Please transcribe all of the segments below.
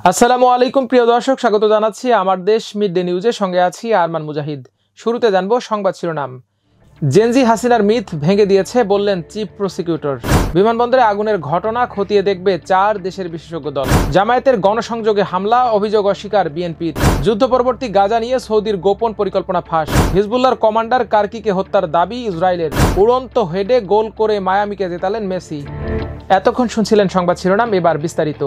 আসসালামু আলাইকুম প্রিয় দর্শক, স্বাগত জানাচ্ছি আমার দেশ মিড ডে নিউজের সঙ্গে আছি আরমান মুজাহিদ। শুরুতে জানবো সংবাদ শিরোনাম। জেনজি হাসিনার মিথ ভেঙে দিয়েছে বললেন চিফ প্রসিকিউটর। বিমানবন্দরে আগুনের ঘটনা খতিয়ে দেখবে 4 দেশের বিশেষজ্ঞ দল। জামায়াতের গণসংযোগে হামলা, অভিযোগ অস্বীকার বিএনপির। যুদ্ধ পরবর্তী গাজা নিয়ে সৌদির গোপন পরিকল্পনা ফাঁস। হিজবুল্লাহর কমান্ডার কার্কিকে হত্যার দাবি ইসরায়েলের। উড়ন্ত হেডে গোল করে মায়ামিকে জেতালেন মেসি। এতক্ষণ শুনছিলেন সংবাদ শিরোনাম, এবার বিস্তারিত।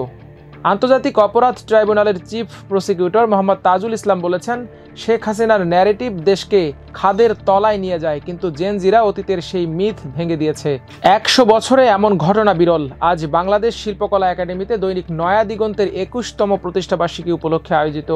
আন্তর্জাতিক অপরাধ ট্রাইব্যুনালের চিফ প্রসিকিউটর মোহাম্মদ তাজুল ইসলাম বলেছেন, শেখ হাসিনার ন্যারেটিভ দেশকে খাদের তলায় নিয়ে যায়, কিন্তু জেনজিরা অতীতের সেই মিথ ভেঙে দিয়েছে। 100 বছরে এমন ঘটনা বিরল। আজ বাংলাদেশ শিল্পকলা একাডেমিতে দৈনিক নয়া দিগন্তের 21তম প্রতিষ্ঠাবার্ষিকী উপলক্ষে আয়োজিত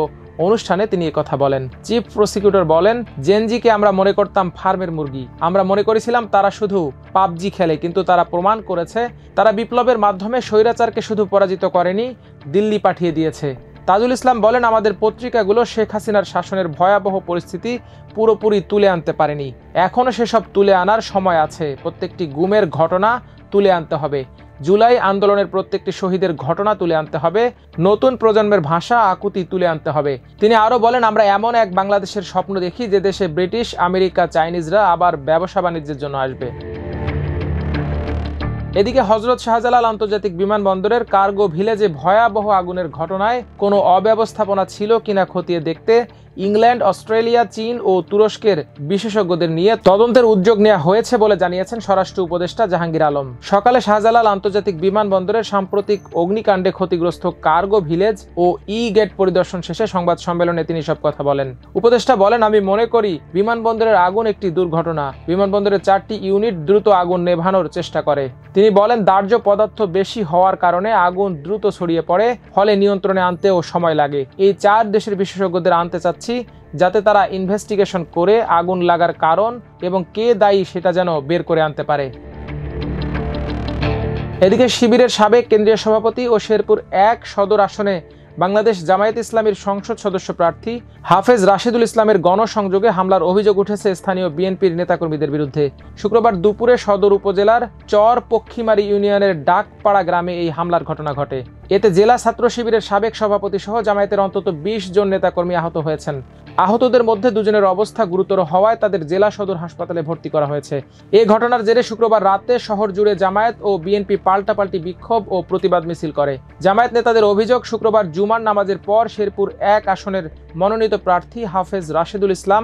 অনুষ্ঠানে তিনি একথা বলেন। চিফ প্রসিকিউটর বলেন, জেনজিকে আমরা মনে করতাম ফার্মের মুরগি। আমরা মনে করেছিলাম তারা শুধু পাবজি খেলে, কিন্তু তারা প্রমাণ করেছে তারা বিপ্লবের মাধ্যমে স্বৈরাচারকে শুধু পরাজিত করেনি, দিল্লি পাঠিয়ে দিয়েছে। তাজুল ইসলাম বলেন, আমাদের পত্রিকাগুলো শেখ হাসিনার শাসনের ভয়াবহ পরিস্থিতি পুরোপুরি তুলে আনতে পারেনি। এখনও সেসব তুলে আনার সময় আছে। প্রত্যেকটি গুমের ঘটনা তুলে আনতে হবে। জুলাই আন্দোলনের প্রত্যেকটি শহীদের ঘটনা তুলে আনতে হবে। নতুন প্রজন্মের ভাষা আকুতি তুলে আনতে হবে। তিনি আরও বলেন, আমরা এমন এক বাংলাদেশের স্বপ্ন দেখি যে দেশে ব্রিটিশ, আমেরিকা, চাইনিজরা আবার ব্যবসা বাণিজ্যের জন্য আসবে। এদিকে হযরত শাহজালাল আন্তর্জাতিক বিমানবন্দরের কার্গো ভিলেজে ভয়াবহ আগুনের ঘটনায় কোনো অব্যবস্থাপনা ছিল কিনা খতিয়ে দেখতে ইংল্যান্ড, অস্ট্রেলিয়া, চীন ও তুরস্কের বিশেষজ্ঞদের নিয়ে তদন্তের উদ্যোগ নেওয়া হয়েছে বলে জানিয়েছেন স্বরাষ্ট্র উপদেষ্টা জাহাঙ্গীর আলম। সকালে শাহজালাল আন্তর্জাতিক বিমানবন্দরের সাম্প্রতিক অগ্নিকাণ্ডে ক্ষতিগ্রস্ত কার্গো ভিলেজ ও ই গেট পরিদর্শন শেষে সংবাদ সম্মেলনে তিনি সব কথা বলেন। উপদেষ্টা বলেন, আমি মনে করি বিমানবন্দরের আগুন একটি দুর্ঘটনা। বিমানবন্দরের 4টি ইউনিট দ্রুত আগুন নেভানোর চেষ্টা করে। তিনি বলেন, দাহ্য পদার্থ বেশি হওয়ার কারণে আগুন দ্রুত ছড়িয়ে পড়ে, ফলে নিয়ন্ত্রণে আনতেও সময় লাগে। এই 4 দেশের বিশেষজ্ঞদের আনতে চাচ্ছি যাতে তারা ইনভেস্টিগেশন করে আগুন লাগার কারণ এবং কে দায়ী সেটা যেন বের করে আনতে পারে। এদিকে শিবিরের সাবেক কেন্দ্রীয় সভাপতি ও শেরপুর 1 সদর আসনে বাংলাদেশ জামায়াত ইসলামীর সংসদ সদস্য প্রার্থী হাফেজ রাশেদুল ইসলামের গণসংযোগে হামলার অভিযোগ উঠেছে স্থানীয় বিএনপির নেতাকর্মীদের বিরুদ্ধে। শুক্রবার দুপুরে সদর উপজেলার চর পক্ষিমারি ইউনিয়নের ডাকপাড়া গ্রামে এই হামলার ঘটনা ঘটে। এতে জেলা ছাত্র শিবিরের সাবেক সভাপতি সহ জামায়াতের অন্তত 20 জন নেতাকর্মী আহত হয়েছেন। আহতদের মধ্যে 2 জনের অবস্থা গুরুতর হওয়ায় তাদের জেলা সদর হাসপাতালে ভর্তি করা হয়েছে। এই ঘটনার জেরে শুক্রবার রাতে শহর জুড়ে জামায়াত ও বিএনপি পাল্টাপাল্টি বিক্ষোভ ও প্রতিবাদ মিছিল করে। জামায়াত নেতাদের অভিযোগ, শুক্রবার জুমার নামাজের পর শেরপুর 1 আসনের মনোনীত প্রার্থী হাফেজ রাশেদুল ইসলাম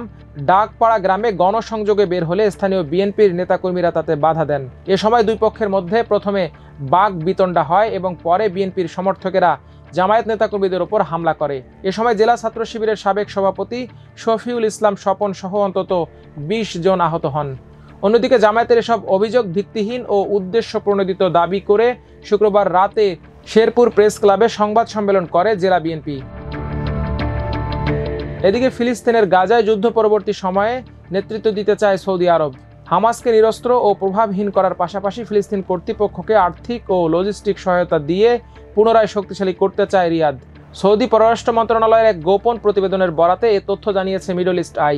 ডাকপাড়া গ্রামে গণসংযোগে বের হলে স্থানীয় বিএনপির নেতাকর্মীরা তাতে বাধা দেন। এ সময় 2 পক্ষের মধ্যে প্রথমে বাক বিতণ্ডা হয় এবং পরে বিএনপির সমর্থকেরা জামায়াত নেতাকর্মীদের ওপর হামলা করে। এ সময় জেলা ছাত্র শিবিরের সাবেক সভাপতি শফিউল ইসলাম স্বপন সহ অন্তত 20 জন আহত হন। অন্যদিকে জামায়াতের এসব অভিযোগ ভিত্তিহীন ও উদ্দেশ্য প্রণোদিত দাবি করে শুক্রবার রাতে শেরপুর প্রেস ক্লাবে সংবাদ সম্মেলন করে জেলা বিএনপি। এদিকে ফিলিস্তিনের গাজায় যুদ্ধ পরবর্তী সময়ে নেতৃত্ব দিতে চায় সৌদি আরব। হামাসকে নিরস্ত্র ও প্রভাবহীন করার পাশাপাশি ফিলিস্তিন কর্তৃপক্ষকে আর্থিক ও লজিস্টিক সহায়তা দিয়ে পুনরায় শক্তিশালী করতে চায় রিয়াদ। সৌদি পররাষ্ট্র মন্ত্রণালয়ের এক গোপন প্রতিবেদনের বরাতে এ তথ্য জানিয়েছে মিডল ইস্ট আই।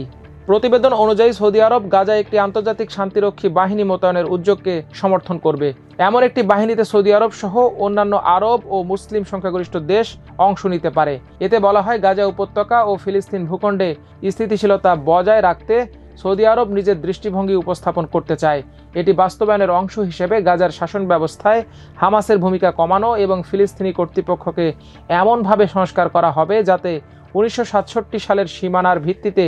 প্রতিবেদন অনুযায়ী সৌদি আরব গাজায় একটি আন্তর্জাতিক শান্তিরক্ষী বাহিনী মোতায়েনের উদ্যোগকে সমর্থন করবে। এমন একটি বাহিনীতে সৌদি আরব সহ অন্যান্য আরব ও মুসলিম সংখ্যাগরিষ্ঠ দেশ অংশ নিতে পারে। এতে বলা হয়, গাজা উপত্যকা ও ফিলিস্তিন ভূখণ্ডে স্থিতিশীলতা বজায় রাখতে সৌদি আরব নিজের দৃষ্টিভঙ্গি উপস্থাপন করতে চায়। এটি বাস্তবায়নের অংশ হিসেবে গাজার শাসন ব্যবস্থায় হামাসের ভূমিকা কমানো এবং ফিলিস্তিনি কর্তৃপক্ষকে এমনভাবে সংস্কার করা হবে যাতে 1967 সালের সীমানার ভিত্তিতে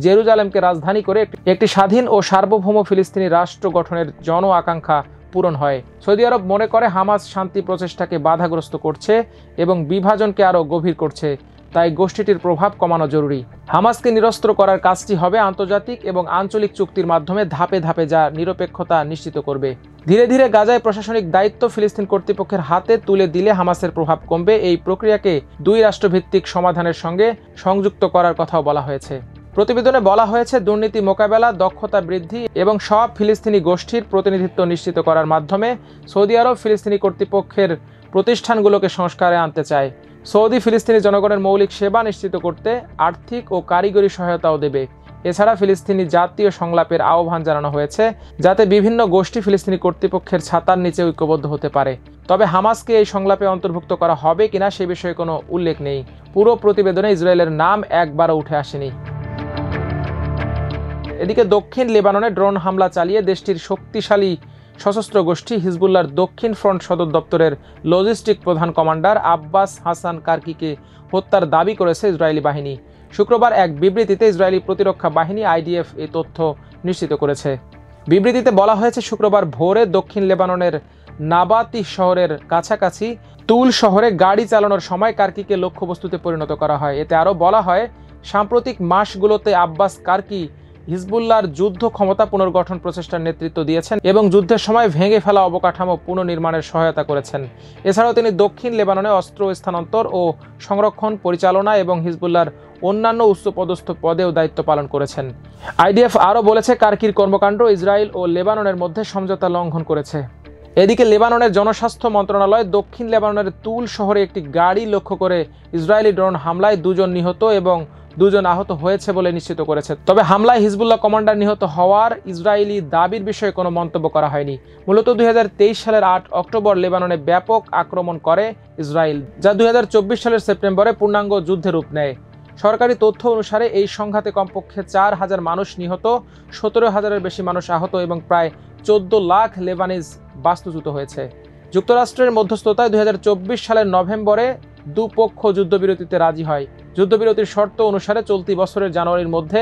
জেরুজালেমকে রাজধানী করে একটি স্বাধীন ও সার্বভৌম ফিলিস্তিনি রাষ্ট্র গঠনের জন আকাঙ্ক্ষা পূরণ হয়। সৌদি আরব মনে করে হামাস শান্তি প্রচেষ্টাকে বাধাগ্রস্ত করছে এবং বিভাজনকে আরও গভীর করছে, তাই গোষ্ঠীটির প্রভাব কমানো জরুরি। হামাসকে নিরস্ত্র করার কাজটি হবে আন্তর্জাতিক এবং আঞ্চলিক চুক্তির মাধ্যমে ধাপে ধাপে, যা নিরপেক্ষতা নিশ্চিত করবে। ধীরে ধীরে গাজায় প্রশাসনিক দায়িত্ব ফিলিস্তিন কর্তৃপক্ষের হাতে তুলে দিলে হামাসের প্রভাব কমবে। এই প্রক্রিয়াকে 2 রাষ্ট্রভিত্তিক সমাধানের সঙ্গে সংযুক্ত করার কথাও বলা হয়েছে। প্রতিবেদনে বলা হয়েছে, দুর্নীতি মোকাবেলা, দক্ষতা বৃদ্ধি এবং সব ফিলিস্তিনি গোষ্ঠীর প্রতিনিধিত্ব নিশ্চিত করার মাধ্যমে সৌদি আরব ফিলিস্তিনি কর্তৃপক্ষের প্রতিষ্ঠানগুলোকে সংস্কারে আনতে চায়। সৌদি ফিলিস্তিনি জনগণের মৌলিক সেবা নিশ্চিত করতে আর্থিক ও কারিগরি সহায়তাও দেবে। এছাড়া ফিলিস্তিনি জাতীয় সংলাপের আহ্বান জানানো হয়েছে, যাতে বিভিন্ন গোষ্ঠী ফিলিস্তিনি কর্তৃপক্ষের ছাতার নিচে ঐক্যবদ্ধ হতে পারে। তবে হামাসকে এই সংলাপে অন্তর্ভুক্ত করা হবে কিনা সে বিষয়ে কোনো উল্লেখ নেই। পুরো প্রতিবেদনে ইসরায়েলের নাম একবারও উঠে আসেনি। এদিকে দক্ষিণ লেবাননে ড্রোন হামলা চালিয়ে দেশটির শক্তিশালী সশস্ত্র গোষ্ঠী হিজবুল্লাহর দক্ষিণ ফ্রন্ট সদর দপ্তরের লজিস্টিক প্রধান কমান্ডার আব্বাস হাসান কার্কিকে হত্যার দাবি করেছে ইসরায়েলি বাহিনী। শুক্রবার এক বিবৃতিতে ইসরায়েলি প্রতিরক্ষা বাহিনী আইডিএফ এই তথ্য নিশ্চিত করেছে। বিবৃতিতে বলা হয়েছে, শুক্রবার ভোরে দক্ষিণ লেবাননের নাবাতি শহরের কাছাকাছি তুল শহরে গাড়ি চালানোর সময় কার্কিকে লক্ষ্যবস্তুতে পরিণত করা হয়। এতে আরও বলা হয়, সাম্প্রতিক মাসগুলোতে আব্বাস কার্কি হিজবুল্লাহর যুদ্ধ ক্ষমতা পুনর্গঠন প্রচেষ্টার নেতৃত্ব দিয়েছেন এবং যুদ্ধের সময় ভেঙে ফেলা অবকাঠামো পুনর্নির্মাণের সহায়তা করেছেন। এছাড়াও তিনি দক্ষিণ লেবাননে অস্ত্র স্থানান্তর ও সংরক্ষণ পরিচালনা এবং হিজবুল্লাহর অন্যান্য উচ্চপদস্থ পদেও দায়িত্ব পালন করেছেন। আইডিএফ আরও বলেছে, কার্কির কর্মকাণ্ড ইসরায়েল ও লেবাননের মধ্যে সমঝোতা লঙ্ঘন করেছে। এদিকে লেবাননের জনস্বাস্থ্য মন্ত্রণালয় দক্ষিণ লেবাননের তুল শহরে একটি গাড়ি লক্ষ্য করে ইসরায়েলি ড্রোন হামলায় 2 জন নিহত এবং 2 জন আহত হয়েছে বলে নিশ্চিত করেছে। তবে হামলায় হিজবুল্লাহ কমান্ডার নিহত হওয়ার ইসরায়েলি দাবির বিষয়ে কোনো মন্তব্য করা হয়নি। মূলত 2023 সালের 8 অক্টোবর লেবাননে ব্যাপক আক্রমণ করে ইসরায়েল, যা 2024 সালের সেপ্টেম্বরে পূর্ণাঙ্গ যুদ্ধে রূপ নেয়। সরকারি তথ্য অনুসারে এই সংঘাতে কমপক্ষে 4,000 মানুষ নিহত, 17,000-এর বেশি মানুষ আহত এবং প্রায় 14 লাখ লেবানিজ বাস্তুচ্যুত হয়েছে। যুক্তরাষ্ট্রের মধ্যস্থতায় 2024 সালের নভেম্বরে দুপক্ষ যুদ্ধবিরতিতে রাজি হয়। যুদ্ধবিরতির শর্ত অনুসারে চলতি বছরের জানুয়ারির মধ্যে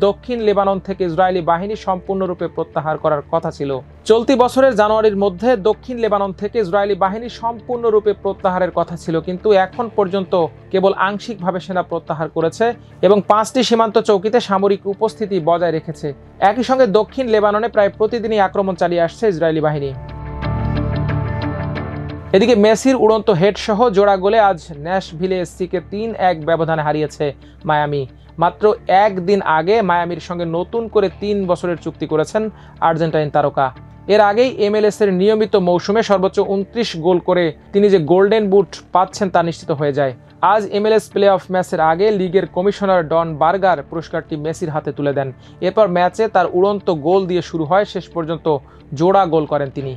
দক্ষিণ লেবানন থেকে ইসরায়েলি বাহিনী সম্পূর্ণরূপে প্রত্যাহার করার কথা ছিল। চলতি বছরের জানুয়ারির মধ্যে দক্ষিণ লেবানন থেকে ইসরায়েলি বাহিনী সম্পূর্ণরূপে প্রত্যাহারের কথা ছিল, কিন্তু এখন পর্যন্ত কেবল আংশিকভাবে সেনা প্রত্যাহার করেছে এবং 5টি সীমান্ত চৌকিতে সামরিক উপস্থিতি বজায় রেখেছে। একই সঙ্গে দক্ষিণ লেবাননে প্রায় প্রতিদিনই আক্রমণ চালিয়ে আসছে ইসরায়েলি বাহিনী। এদিকে মেসির উড়ন্ত হেড সহ জোড়া গোলে আজ ন্যাশভিলে এসসিকে 3-1 ব্যবধানে হারিয়েছে মায়ামি। মাত্র একদিন আগে মায়ামির সঙ্গে নতুন করে 3 বছরের চুক্তি করেছেন আর্জেন্টাইন তারকা। এর আগেই MLS-এর নিয়মিত মৌসুমে সর্বোচ্চ 29 গোল করে তিনি যে গোল্ডেন বুট পাচ্ছেন তা নিশ্চিত হয়ে যায়। আজ MLS প্লে অফ ম্যাচের আগে লিগের কমিশনার ডন বার্গার পুরস্কারটি মেসির হাতে তুলে দেন। এরপর ম্যাচে তার উড়ন্ত গোল দিয়ে শুরু হয়, শেষ পর্যন্ত জোড়া গোল করেন তিনি।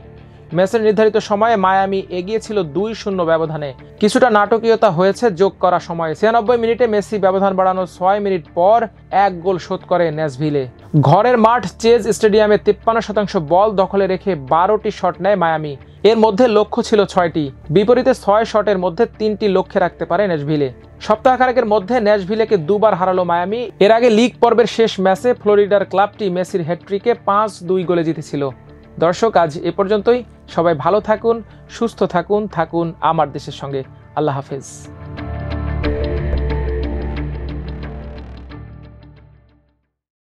ম্যাচের নির্ধারিত সময়ে মায়ামি এগিয়ে ছিল 2-0 ব্যবধানে। কিছুটা নাটকীয়তা হয়েছে যোগ করা সময়ে। 96 মিনিটে মেসি ব্যবধান বাড়ানোর 6 মিনিট পর 1 গোল শোধ করে ন্যাশভিলে। ঘরের মাঠ চেজ স্টেডিয়ামে 53% বল দখলে রেখে 12টি শট নেয় মায়ামি। এর মধ্যে লক্ষ্য ছিল 6টি। বিপরীতে 6 শটের মধ্যে 3টি লক্ষ্যে রাখতে পারে ন্যাশভিলে। সপ্তাহখানেকের মধ্যে ন্যাশভিলেকে 2 বার হারালো মায়ামি। এর আগে লিগ পর্বের শেষ ম্যাচে ফ্লোরিডার ক্লাবটি মেসির হ্যাটট্রিকে 5-2 গোলে জিতেছিল। দর্শক, আজ এ পর্যন্তই। সবাই ভালো থাকুন, সুস্থ থাকুন, থাকুন আমার দেশের সঙ্গে। আল্লাহ হাফেজ।